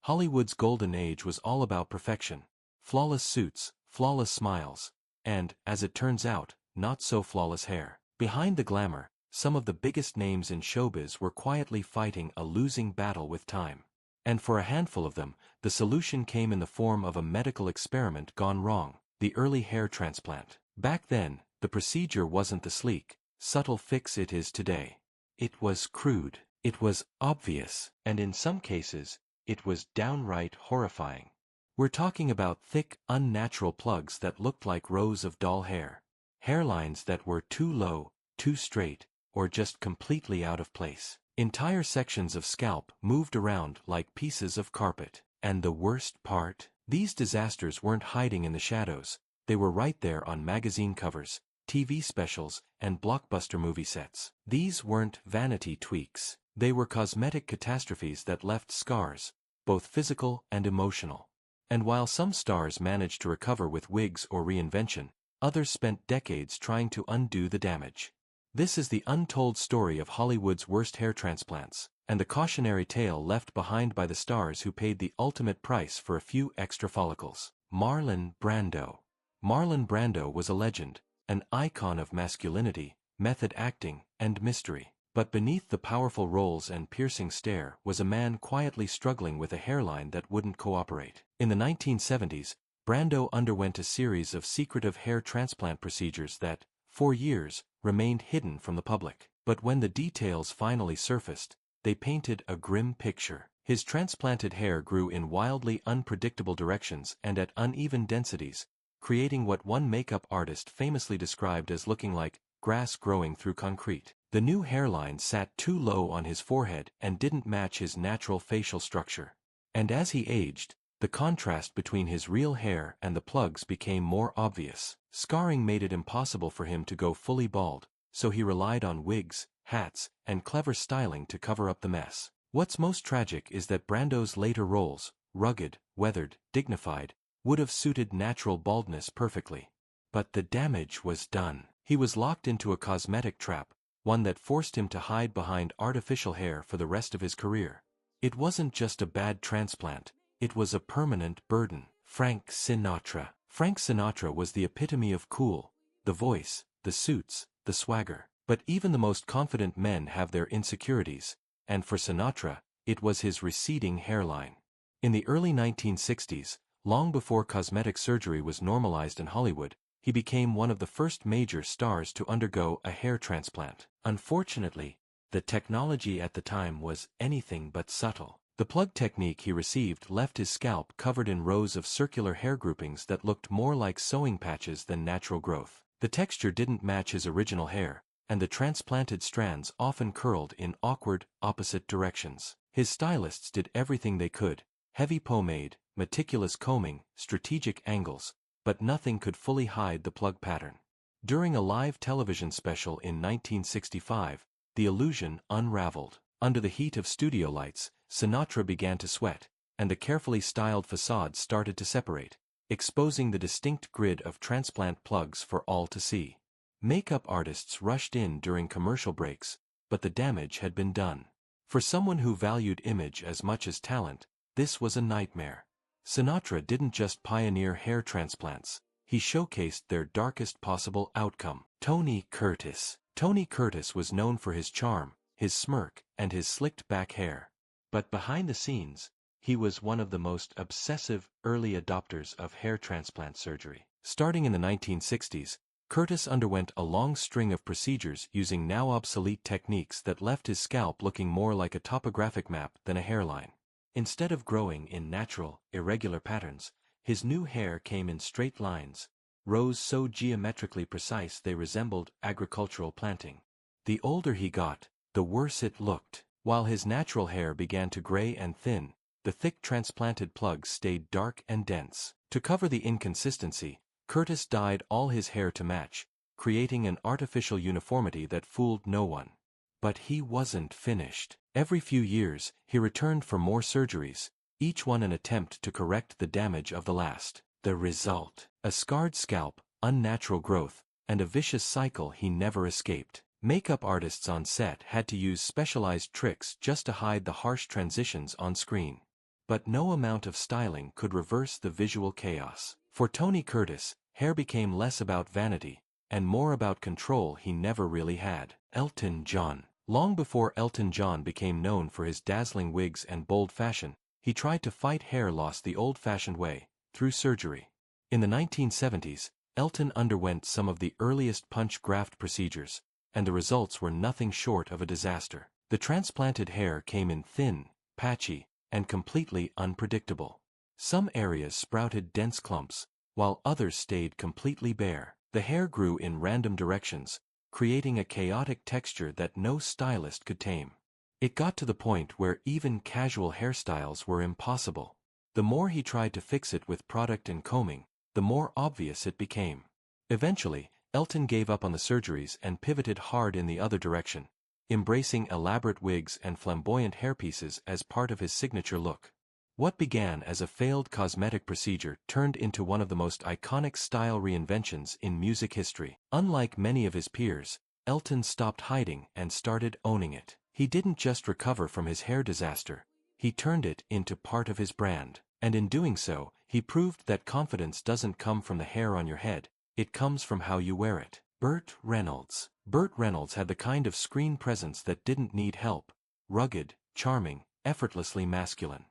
Hollywood's golden age was all about perfection. Flawless suits, flawless smiles, and, as it turns out, not so flawless hair. Behind the glamour, some of the biggest names in showbiz were quietly fighting a losing battle with time. And for a handful of them, the solution came in the form of a medical experiment gone wrong, the early hair transplant. Back then, the procedure wasn't the sleek, subtle fix it is today. It was crude, it was obvious, and in some cases, it was downright horrifying. We're talking about thick, unnatural plugs that looked like rows of doll hair. Hairlines that were too low, too straight, or just completely out of place. Entire sections of scalp moved around like pieces of carpet. And the worst part? These disasters weren't hiding in the shadows. They were right there on magazine covers, TV specials, and blockbuster movie sets. These weren't vanity tweaks. They were cosmetic catastrophes that left scars, both physical and emotional. And while some stars managed to recover with wigs or reinvention, others spent decades trying to undo the damage. This is the untold story of Hollywood's worst hair transplants, and the cautionary tale left behind by the stars who paid the ultimate price for a few extra follicles. Marlon Brando. Marlon Brando was a legend, an icon of masculinity, method acting, and mystery. But beneath the powerful roles and piercing stare was a man quietly struggling with a hairline that wouldn't cooperate. In the 1970s, Brando underwent a series of secretive hair transplant procedures that, for years, remained hidden from the public. But when the details finally surfaced, they painted a grim picture. His transplanted hair grew in wildly unpredictable directions and at uneven densities, creating what one makeup artist famously described as looking like grass growing through concrete. The new hairline sat too low on his forehead and didn't match his natural facial structure. And as he aged, the contrast between his real hair and the plugs became more obvious. Scarring made it impossible for him to go fully bald, so he relied on wigs, hats, and clever styling to cover up the mess. What's most tragic is that Brando's later roles, rugged, weathered, dignified, would have suited natural baldness perfectly. But the damage was done. He was locked into a cosmetic trap, one that forced him to hide behind artificial hair for the rest of his career. It wasn't just a bad transplant, it was a permanent burden. Frank Sinatra. Frank Sinatra was the epitome of cool, the voice, the suits, the swagger. But even the most confident men have their insecurities, and for Sinatra, it was his receding hairline. In the early 1960s, long before cosmetic surgery was normalized in Hollywood, he became one of the first major stars to undergo a hair transplant. Unfortunately, the technology at the time was anything but subtle. The plug technique he received left his scalp covered in rows of circular hair groupings that looked more like sewing patches than natural growth. The texture didn't match his original hair, and the transplanted strands often curled in awkward, opposite directions. His stylists did everything they could: heavy pomade, meticulous combing, strategic angles, but nothing could fully hide the plug pattern. During a live television special in 1965, the illusion unraveled. Under the heat of studio lights, Sinatra began to sweat, and the carefully styled facade started to separate, exposing the distinct grid of transplant plugs for all to see. Makeup artists rushed in during commercial breaks, but the damage had been done. For someone who valued image as much as talent, this was a nightmare. Sinatra didn't just pioneer hair transplants, he showcased their darkest possible outcome. Tony Curtis. Tony Curtis was known for his charm, his smirk, and his slicked back hair. But behind the scenes, he was one of the most obsessive early adopters of hair transplant surgery. Starting in the 1960s, Curtis underwent a long string of procedures using now obsolete techniques that left his scalp looking more like a topographic map than a hairline. Instead of growing in natural, irregular patterns, his new hair came in straight lines, rows so geometrically precise they resembled agricultural planting. The older he got, the worse it looked. While his natural hair began to gray and thin, the thick transplanted plugs stayed dark and dense. To cover the inconsistency, Curtis dyed all his hair to match, creating an artificial uniformity that fooled no one. But he wasn't finished. Every few years, he returned for more surgeries, each one an attempt to correct the damage of the last. The result: a scarred scalp, unnatural growth, and a vicious cycle he never escaped. Makeup artists on set had to use specialized tricks just to hide the harsh transitions on screen. but no amount of styling could reverse the visual chaos. For Tony Curtis, hair became less about vanity, and more about control he never really had. Elton John. Long before Elton John became known for his dazzling wigs and bold fashion, he tried to fight hair loss the old-fashioned way, through surgery. In the 1970s, Elton underwent some of the earliest punch graft procedures, and the results were nothing short of a disaster. The transplanted hair came in thin, patchy, and completely unpredictable. Some areas sprouted dense clumps, while others stayed completely bare. The hair grew in random directions, creating a chaotic texture that no stylist could tame. It got to the point where even casual hairstyles were impossible. The more he tried to fix it with product and combing, the more obvious it became. Eventually, Elton gave up on the surgeries and pivoted hard in the other direction, embracing elaborate wigs and flamboyant hairpieces as part of his signature look. What began as a failed cosmetic procedure turned into one of the most iconic style reinventions in music history. Unlike many of his peers, Elton stopped hiding and started owning it. He didn't just recover from his hair disaster, he turned it into part of his brand. And in doing so, he proved that confidence doesn't come from the hair on your head, it comes from how you wear it. Burt Reynolds. Burt Reynolds had the kind of screen presence that didn't need help. Rugged, charming, effortlessly masculine.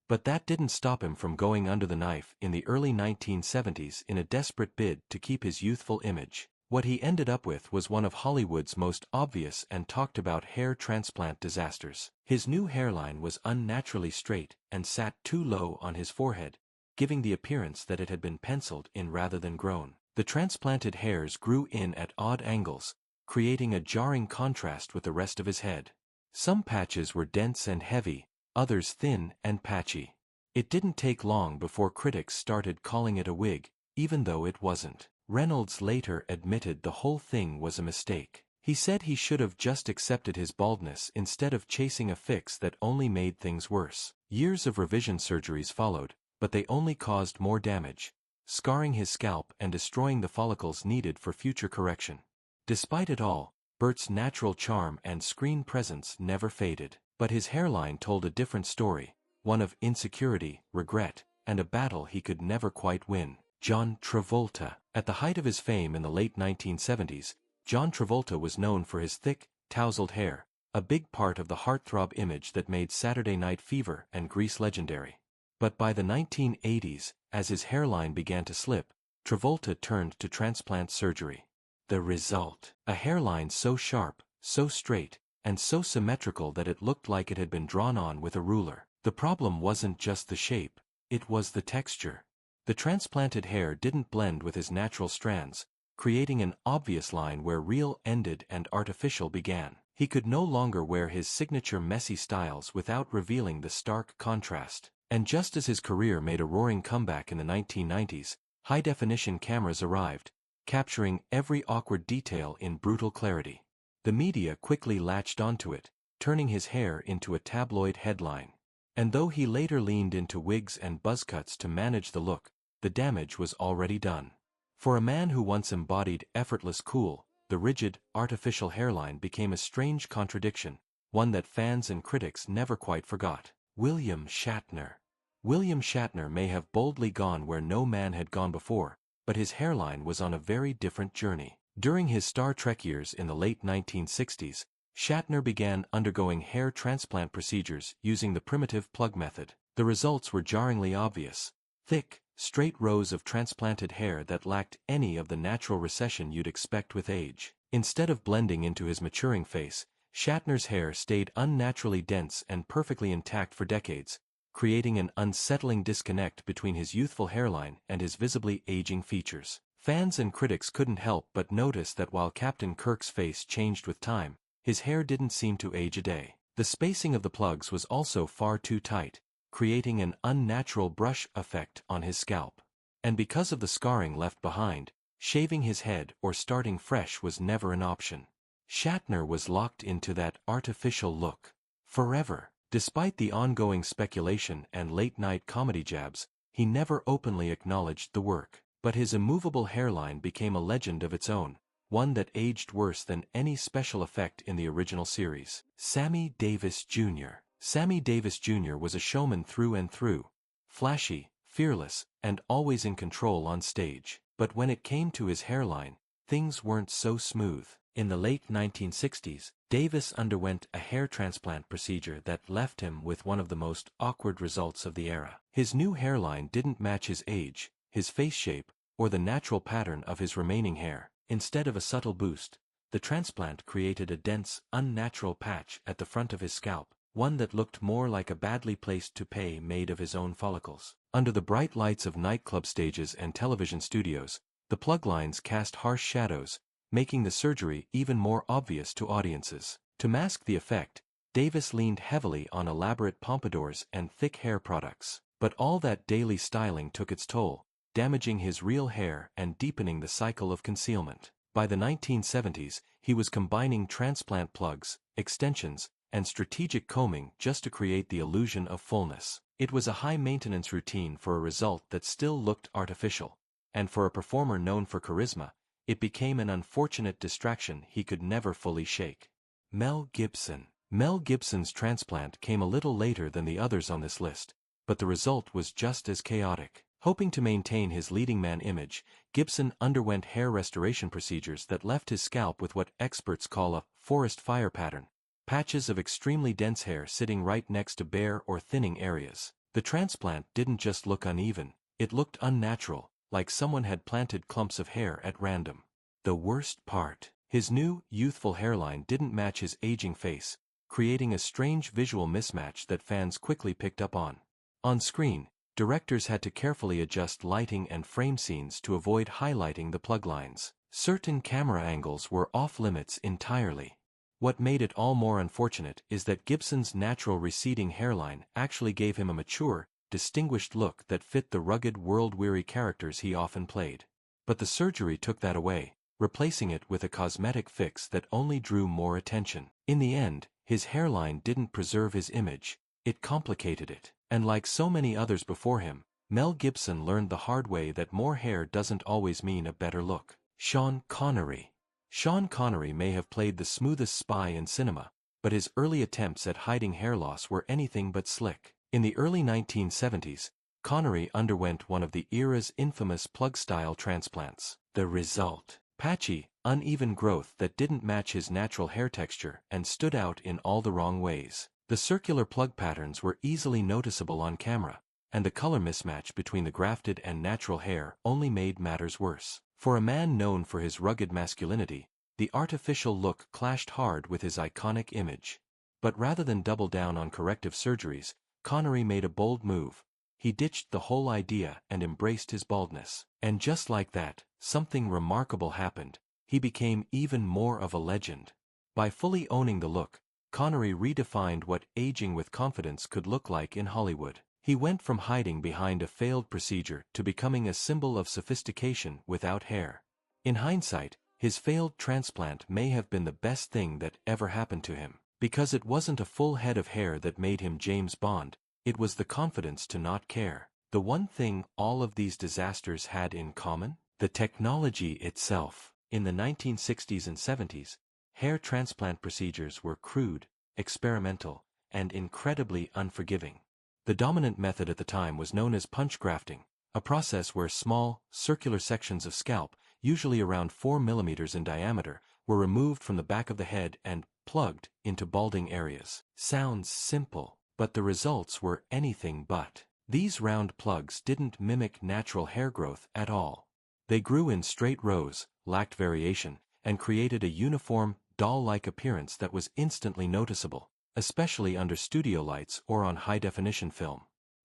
But that didn't stop him from going under the knife in the early 1970s in a desperate bid to keep his youthful image. What he ended up with was one of Hollywood's most obvious and talked about hair transplant disasters. His new hairline was unnaturally straight and sat too low on his forehead, giving the appearance that it had been penciled in rather than grown. The transplanted hairs grew in at odd angles, creating a jarring contrast with the rest of his head. Some patches were dense and heavy, others thin and patchy. It didn't take long before critics started calling it a wig, even though it wasn't. Reynolds later admitted the whole thing was a mistake. He said he should have just accepted his baldness instead of chasing a fix that only made things worse. Years of revision surgeries followed, but they only caused more damage, scarring his scalp and destroying the follicles needed for future correction. Despite it all, Burt's natural charm and screen presence never faded. But his hairline told a different story, one of insecurity, regret, and a battle he could never quite win. John Travolta. At the height of his fame in the late 1970s, John Travolta was known for his thick, tousled hair, a big part of the heartthrob image that made Saturday Night Fever and Grease legendary. But by the 1980s, as his hairline began to slip, Travolta turned to transplant surgery. The result: a hairline so sharp, so straight, and so symmetrical that it looked like it had been drawn on with a ruler. The problem wasn't just the shape, it was the texture. The transplanted hair didn't blend with his natural strands, creating an obvious line where real ended and artificial began. He could no longer wear his signature messy styles without revealing the stark contrast. And just as his career made a roaring comeback in the 1990s, high-definition cameras arrived, capturing every awkward detail in brutal clarity. The media quickly latched onto it, turning his hair into a tabloid headline. And though he later leaned into wigs and buzzcuts to manage the look, the damage was already done. For a man who once embodied effortless cool, the rigid, artificial hairline became a strange contradiction, one that fans and critics never quite forgot. William Shatner. William Shatner may have boldly gone where no man had gone before, but his hairline was on a very different journey. During his Star Trek years in the late 1960s, Shatner began undergoing hair transplant procedures using the primitive plug method. The results were jarringly obvious: thick, straight rows of transplanted hair that lacked any of the natural recession you'd expect with age. Instead of blending into his maturing face, Shatner's hair stayed unnaturally dense and perfectly intact for decades, creating an unsettling disconnect between his youthful hairline and his visibly aging features. Fans and critics couldn't help but notice that while Captain Kirk's face changed with time, his hair didn't seem to age a day. The spacing of the plugs was also far too tight, creating an unnatural brush effect on his scalp. And because of the scarring left behind, shaving his head or starting fresh was never an option. Shatner was locked into that artificial look forever. Despite the ongoing speculation and late-night comedy jabs, he never openly acknowledged the work. But his immovable hairline became a legend of its own, one that aged worse than any special effect in the original series. Sammy Davis Jr. Sammy Davis Jr. was a showman through and through, flashy, fearless, and always in control on stage. But when it came to his hairline, things weren't so smooth. In the late 1960s, Davis underwent a hair transplant procedure that left him with one of the most awkward results of the era. His new hairline didn't match his age, his face shape, or the natural pattern of his remaining hair. Instead of a subtle boost, the transplant created a dense, unnatural patch at the front of his scalp, one that looked more like a badly placed toupee made of his own follicles. Under the bright lights of nightclub stages and television studios, the plug lines cast harsh shadows, making the surgery even more obvious to audiences. To mask the effect, Davis leaned heavily on elaborate pompadours and thick hair products. But all that daily styling took its toll, damaging his real hair and deepening the cycle of concealment. By the 1970s, he was combining transplant plugs, extensions, and strategic combing just to create the illusion of fullness. It was a high-maintenance routine for a result that still looked artificial, and for a performer known for charisma, it became an unfortunate distraction he could never fully shake. Mel Gibson. Mel Gibson's transplant came a little later than the others on this list, but the result was just as chaotic. Hoping to maintain his leading man image, Gibson underwent hair restoration procedures that left his scalp with what experts call a forest fire pattern, patches of extremely dense hair sitting right next to bare or thinning areas. The transplant didn't just look uneven, it looked unnatural, like someone had planted clumps of hair at random. The worst part, his new, youthful hairline didn't match his aging face, creating a strange visual mismatch that fans quickly picked up on. On screen, directors had to carefully adjust lighting and frame scenes to avoid highlighting the plug lines. Certain camera angles were off-limits entirely. What made it all more unfortunate is that Gibson's natural receding hairline actually gave him a mature, distinguished look that fit the rugged, world-weary characters he often played. But the surgery took that away, replacing it with a cosmetic fix that only drew more attention. In the end, his hairline didn't preserve his image, it complicated it. And like so many others before him, Mel Gibson learned the hard way that more hair doesn't always mean a better look. Sean Connery. Sean Connery may have played the smoothest spy in cinema, but his early attempts at hiding hair loss were anything but slick. In the early 1970s, Connery underwent one of the era's infamous plug-style transplants. The result: patchy, uneven growth that didn't match his natural hair texture and stood out in all the wrong ways. The circular plug patterns were easily noticeable on camera, and the color mismatch between the grafted and natural hair only made matters worse. For a man known for his rugged masculinity, the artificial look clashed hard with his iconic image. But rather than double down on corrective surgeries, Connery made a bold move. He ditched the whole idea and embraced his baldness. And just like that, something remarkable happened. He became even more of a legend. By fully owning the look, Connery redefined what aging with confidence could look like in Hollywood. He went from hiding behind a failed procedure to becoming a symbol of sophistication without hair. In hindsight, his failed transplant may have been the best thing that ever happened to him, because it wasn't a full head of hair that made him James Bond, it was the confidence to not care. The one thing all of these disasters had in common? The technology itself. In the 1960s and 70s, hair transplant procedures were crude, experimental, and incredibly unforgiving. The dominant method at the time was known as punch grafting, a process where small, circular sections of scalp, usually around 4 mm in diameter, were removed from the back of the head and plugged into balding areas. Sounds simple, but the results were anything but. These round plugs didn't mimic natural hair growth at all. They grew in straight rows, lacked variation, and created a uniform, doll-like appearance that was instantly noticeable, especially under studio lights or on high-definition film.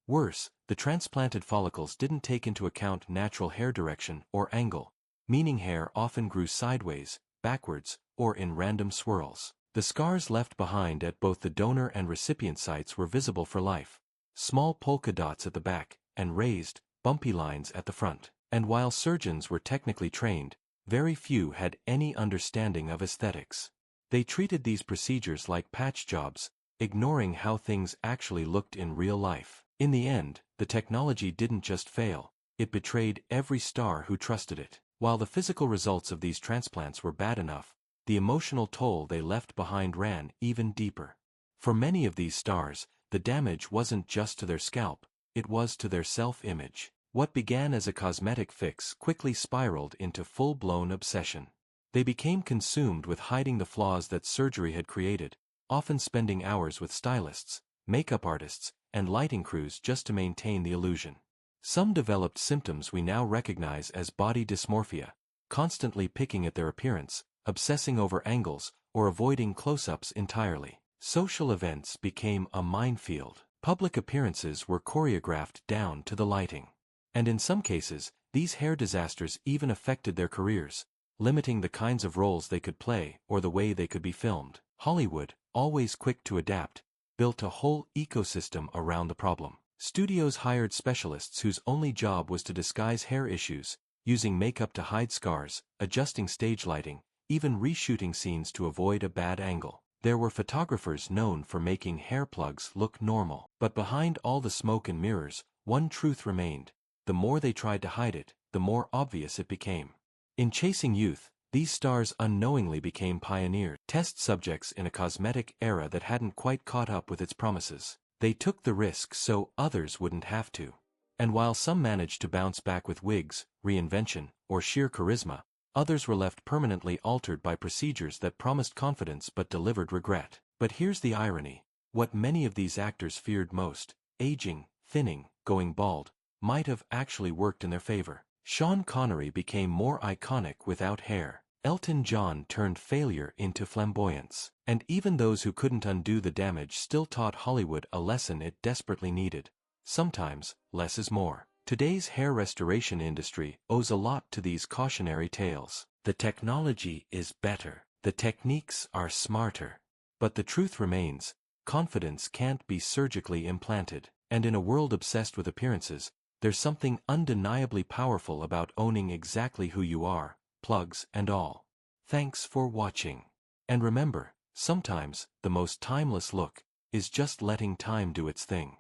Worse, the transplanted follicles didn't take into account natural hair direction or angle, meaning hair often grew sideways, backwards, or in random swirls. The scars left behind at both the donor and recipient sites were visible for life. Small polka dots at the back, and raised, bumpy lines at the front. And while surgeons were technically trained, very few had any understanding of aesthetics. They treated these procedures like patch jobs, ignoring how things actually looked in real life. In the end, the technology didn't just fail, it betrayed every star who trusted it. While the physical results of these transplants were bad enough, the emotional toll they left behind ran even deeper. For many of these stars, the damage wasn't just to their scalp, it was to their self-image. What began as a cosmetic fix quickly spiraled into full-blown obsession. They became consumed with hiding the flaws that surgery had created, often spending hours with stylists, makeup artists, and lighting crews just to maintain the illusion. Some developed symptoms we now recognize as body dysmorphia, constantly picking at their appearance, obsessing over angles, or avoiding close-ups entirely. Social events became a minefield. Public appearances were choreographed down to the lighting. And in some cases, these hair disasters even affected their careers, limiting the kinds of roles they could play or the way they could be filmed. Hollywood, always quick to adapt, built a whole ecosystem around the problem. Studios hired specialists whose only job was to disguise hair issues, using makeup to hide scars, adjusting stage lighting, even reshooting scenes to avoid a bad angle. There were photographers known for making hair plugs look normal. But behind all the smoke and mirrors, one truth remained. The more they tried to hide it, the more obvious it became. In chasing youth, these stars unknowingly became pioneers, test subjects in a cosmetic era that hadn't quite caught up with its promises. They took the risk so others wouldn't have to. And while some managed to bounce back with wigs, reinvention, or sheer charisma, others were left permanently altered by procedures that promised confidence but delivered regret. But here's the irony. What many of these actors feared most, aging, thinning, going bald, might have actually worked in their favor. Sean Connery became more iconic without hair. Elton John turned failure into flamboyance. And even those who couldn't undo the damage still taught Hollywood a lesson it desperately needed. Sometimes, less is more. Today's hair restoration industry owes a lot to these cautionary tales. The technology is better. The techniques are smarter. But the truth remains, confidence can't be surgically implanted. And in a world obsessed with appearances, there's something undeniably powerful about owning exactly who you are, plugs and all. Thanks for watching. And remember, sometimes, the most timeless look is just letting time do its thing.